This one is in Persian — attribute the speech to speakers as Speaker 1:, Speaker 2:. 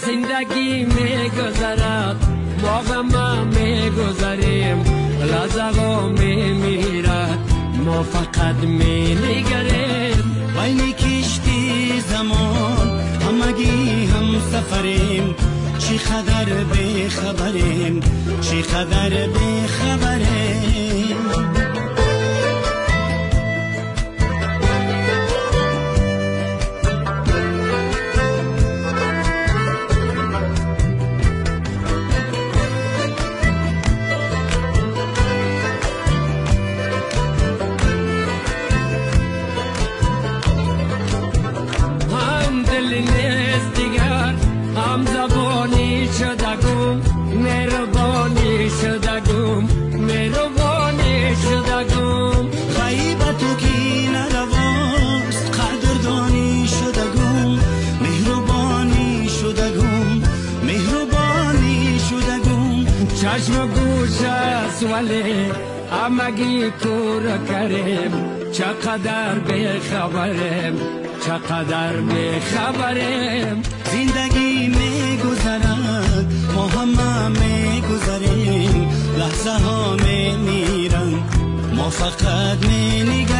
Speaker 1: زندگی میگذرد با غم میگذریم لحظه میمیرد ما فقط مینگریم
Speaker 2: بین کشتی زمان همگی هم سفریم چی قدر بخبریم چی قدر بخبریم
Speaker 1: هم زبانی شدگم مهربانی شدگم مهربانی شدگم
Speaker 2: غیبتو کی نرواست قدردانی شدگم مهربانی شدگم مهربانی شدگم
Speaker 1: چشم گوش است ولی همگی کور کریم چقدر بخبریم چقدر بخبریم
Speaker 2: زندگی میگذرد ما همه میگذریم لحظه ها میمیرن ما فقط مینگریم